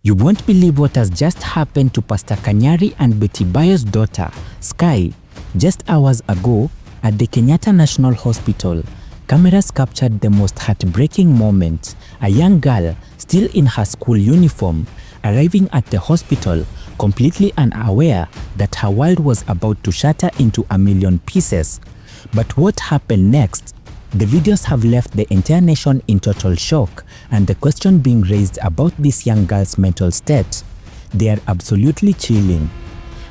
You won't believe what has just happened to Pastor Kanyari and Betty Bayo's daughter, Sky. Just hours ago, at the Kenyatta National Hospital, cameras captured the most heartbreaking moment. A young girl, still in her school uniform, arriving at the hospital, completely unaware that her world was about to shatter into a million pieces. But what happened next? The videos have left the entire nation in total shock, and the question being raised about this young girl's mental state, they are absolutely chilling.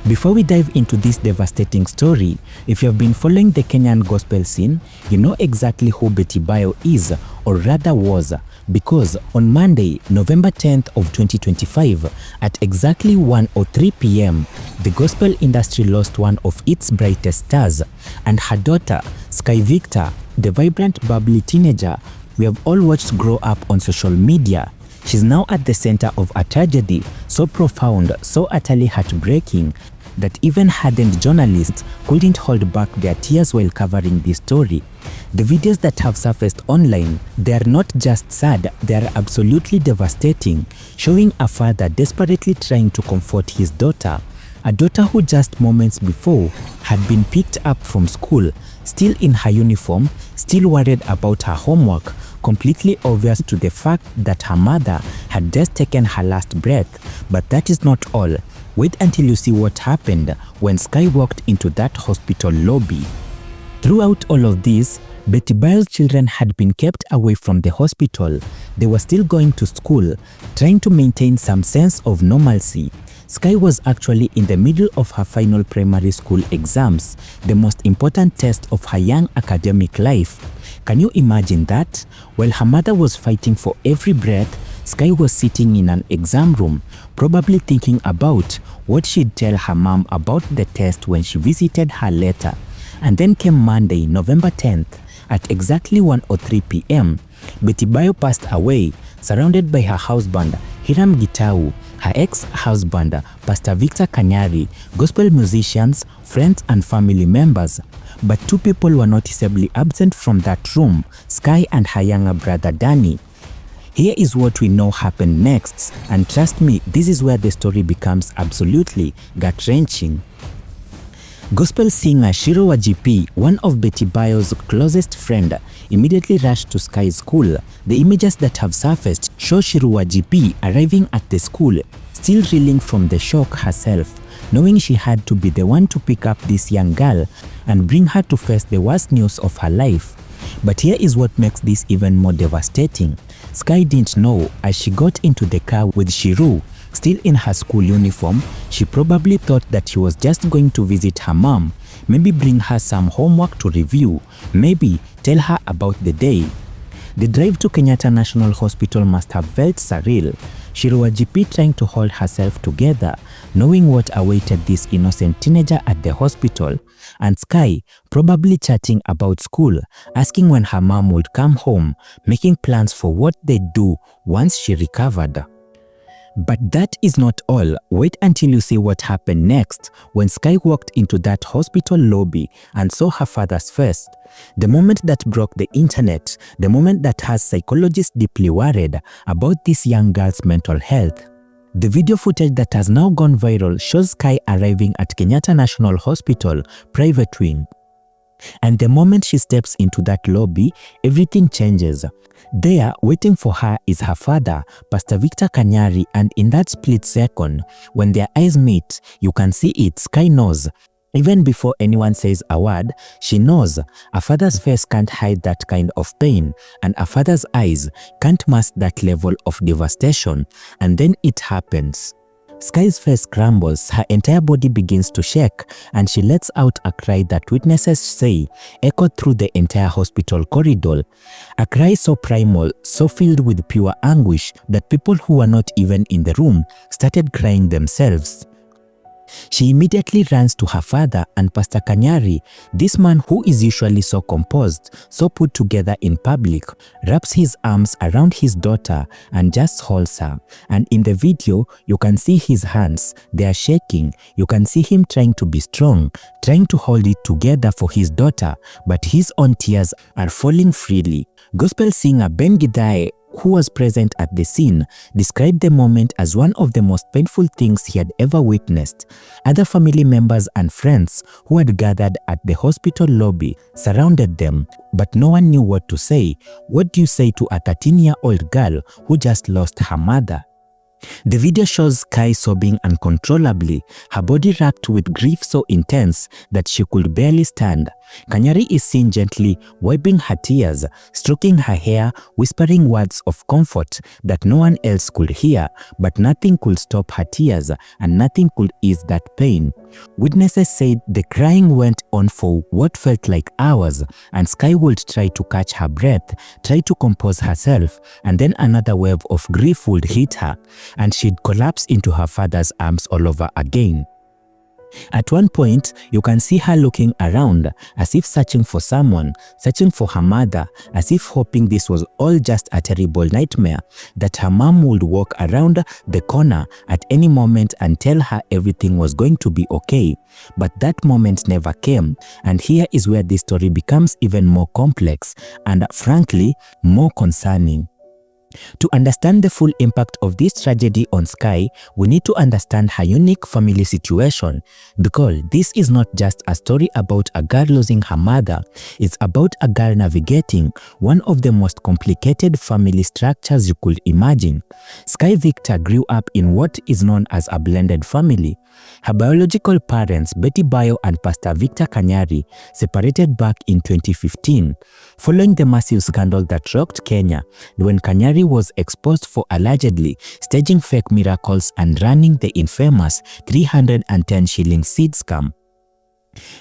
Before we dive into this devastating story, if you have been following the Kenyan gospel scene, you know exactly who Betty Bayo is, or rather was, because on Monday, November 10th of 2025, at exactly 1:03 p.m., the gospel industry lost one of its brightest stars, and her daughter, Sky Victor, the vibrant, bubbly teenager we have all watched grow up on social media. She's now at the center of a tragedy so profound, so utterly heartbreaking, that even hardened journalists couldn't hold back their tears while covering this story. The videos that have surfaced online, they are not just sad, they are absolutely devastating, showing a father desperately trying to comfort his daughter. A daughter who just moments before had been picked up from school, still in her uniform, still worried about her homework, completely obvious to the fact that her mother had just taken her last breath. But that is not all. Wait until you see what happened when Sky walked into that hospital lobby. Throughout all of this, Betty Bayo's children had been kept away from the hospital. They were still going to school, trying to maintain some sense of normalcy. Sky was actually in the middle of her final primary school exams, the most important test of her young academic life. Can you imagine that? While her mother was fighting for every breath, Sky was sitting in an exam room, probably thinking about what she'd tell her mom about the test when she visited her later. And then came Monday, November 10th, at exactly 1:03 p.m. Betty Bayo passed away, surrounded by her husband, Hiram Gitau, her ex-husband, Pastor Victor Kanyari, gospel musicians, friends and family members. But two people were noticeably absent from that room, Sky and her younger brother Danny. Here is what we know happened next, and trust me, this is where the story becomes absolutely gut-wrenching. Gospel singer Shiro Wajipi, one of Betty Bayo's closest friend, immediately rushed to Sky's school. The images that have surfaced show Shiro Wajipi arriving at the school, still reeling from the shock herself, knowing she had to be the one to pick up this young girl and bring her to face the worst news of her life. But here is what makes this even more devastating. Sky didn't know as she got into the car with Shiro, still in her school uniform. She probably thought that she was just going to visit her mom, maybe bring her some homework to review, maybe tell her about the day. The drive to Kenyatta National Hospital must have felt surreal. Shiro Wajipi trying to hold herself together, knowing what awaited this innocent teenager at the hospital, and Sky probably chatting about school, asking when her mom would come home, making plans for what they'd do once she recovered. But that is not all. Wait until you see what happened next when Sky walked into that hospital lobby and saw her father's face. The moment that broke the internet, the moment that has psychologists deeply worried about this young girl's mental health. The video footage that has now gone viral shows Sky arriving at Kenyatta National Hospital private wing. And the moment she steps into that lobby, everything changes. There, waiting for her is her father, Pastor Victor Kanyari, and in that split second, when their eyes meet, you can see it. Sky knows. Even before anyone says a word, she knows. A father's face can't hide that kind of pain, and a father's eyes can't mask that level of devastation. And then it happens. Sky's face crumbles, her entire body begins to shake, and she lets out a cry that witnesses say echoed through the entire hospital corridor. A cry so primal, so filled with pure anguish that people who were not even in the room started crying themselves. She immediately runs to her father and Pastor Kanyari, this man who is usually so composed, so put together in public, wraps his arms around his daughter and just holds her. And in the video, you can see his hands, they are shaking. You can see him trying to be strong, trying to hold it together for his daughter, but his own tears are falling freely. Gospel singer Ben Gidai who was present at the scene, described the moment as one of the most painful things he had ever witnessed. Other family members and friends who had gathered at the hospital lobby surrounded them, but no one knew what to say. What do you say to a 13-year-old girl who just lost her mother? The video shows Sky sobbing uncontrollably, her body racked with grief so intense that she could barely stand. Kanyari is seen gently wiping her tears, stroking her hair, whispering words of comfort that no one else could hear, but nothing could stop her tears and nothing could ease that pain. Witnesses said the crying went on for what felt like hours, and Sky would try to catch her breath, try to compose herself, and then another wave of grief would hit her, and she'd collapse into her father's arms all over again. At one point, you can see her looking around, as if searching for someone, searching for her mother, as if hoping this was all just a terrible nightmare, that her mom would walk around the corner at any moment and tell her everything was going to be okay. But that moment never came, and here is where this story becomes even more complex and, frankly, more concerning. To understand the full impact of this tragedy on Sky, we need to understand her unique family situation, because this is not just a story about a girl losing her mother, it's about a girl navigating one of the most complicated family structures you could imagine. Sky Victor grew up in what is known as a blended family. Her biological parents, Betty Bayo and Pastor Victor Kanyari, separated back in 2015, following the massive scandal that rocked Kenya when Kanyari was exposed for allegedly staging fake miracles and running the infamous 310 shilling seed scam.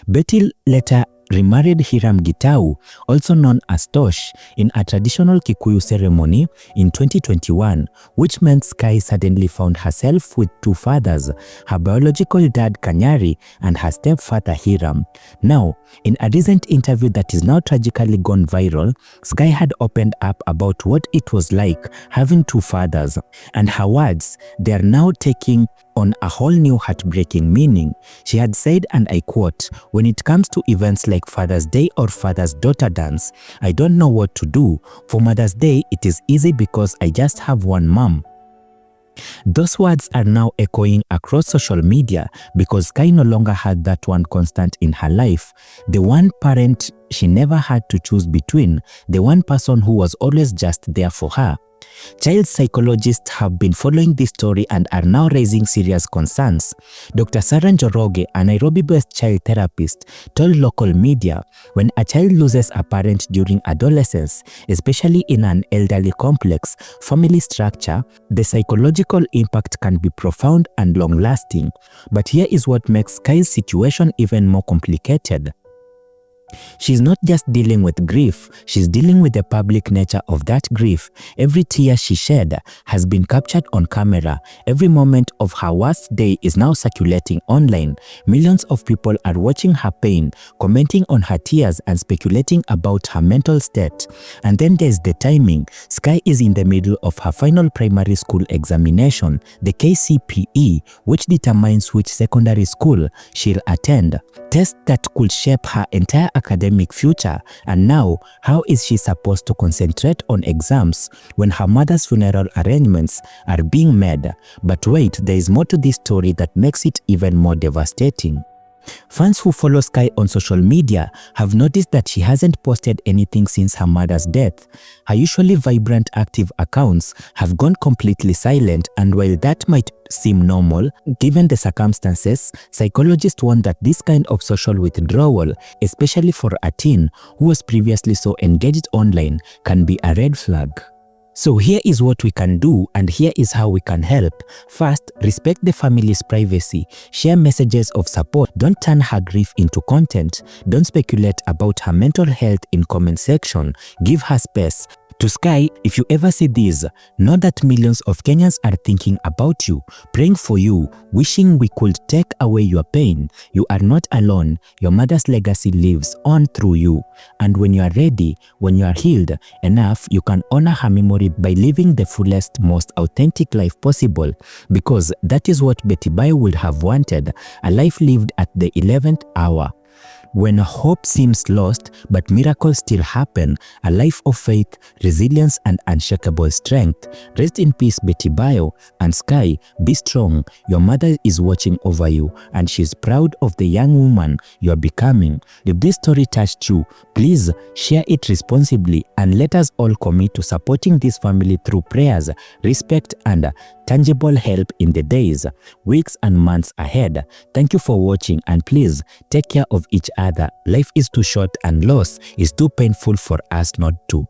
Betty later remarried Hiram Gitau, also known as Tosh, in a traditional Kikuyu ceremony in 2021, which meant Sky suddenly found herself with two fathers, her biological dad Kanyari and her stepfather Hiram. Now, in a recent interview that is now tragically gone viral, Sky had opened up about what it was like having two fathers, and her words, they are now taking on a whole new heartbreaking meaning. She had said, and I quote, "When it comes to events like Father's Day or Father's Daughter Dance, I don't know what to do. For Mother's Day, it is easy because I just have one mom." Those words are now echoing across social media because Sky no longer had that one constant in her life, the one parent she never had to choose between, the one person who was always just there for her. Child psychologists have been following this story and are now raising serious concerns. Dr. Sarah Njoroge, a Nairobi-based child therapist, told local media, when a child loses a parent during adolescence, especially in an elderly complex family structure, the psychological impact can be profound and long-lasting. But here is what makes Sky's situation even more complicated. She's not just dealing with grief, she's dealing with the public nature of that grief. Every tear she shed has been captured on camera. Every moment of her worst day is now circulating online. Millions of people are watching her pain, commenting on her tears and speculating about her mental state. And then there's the timing. Sky is in the middle of her final primary school examination, the KCPE, which determines which secondary school she'll attend. Tests that could shape her entire academic future. And now, how is she supposed to concentrate on exams when her mother's funeral arrangements are being made? But wait, there is more to this story that makes it even more devastating. Fans who follow Sky on social media have noticed that she hasn't posted anything since her mother's death. Her usually vibrant, active accounts have gone completely silent, and while that might seem normal, given the circumstances, psychologists warn that this kind of social withdrawal, especially for a teen who was previously so engaged online, can be a red flag. So here is what we can do, and here is how we can help. First, respect the family's privacy. Share messages of support. Don't turn her grief into content. Don't speculate about her mental health in comment section. Give her space. To Sky, if you ever see this, know that millions of Kenyans are thinking about you, praying for you, wishing we could take away your pain. You are not alone. Your mother's legacy lives on through you. And when you are ready, when you are healed enough, you can honor her memory by living the fullest, most authentic life possible, because that is what Betty Bayo would have wanted, a life lived at the 11th hour. When hope seems lost, but miracles still happen, a life of faith, resilience, and unshakable strength. Rest in peace, Betty Bayo, and Sky, be strong. Your mother is watching over you, and she's proud of the young woman you're becoming. If this story touched you, please share it responsibly and let us all commit to supporting this family through prayers, respect, and tangible help in the days, weeks, and months ahead. Thank you for watching, and please take care of each other. Life is too short and loss is too painful for us not to.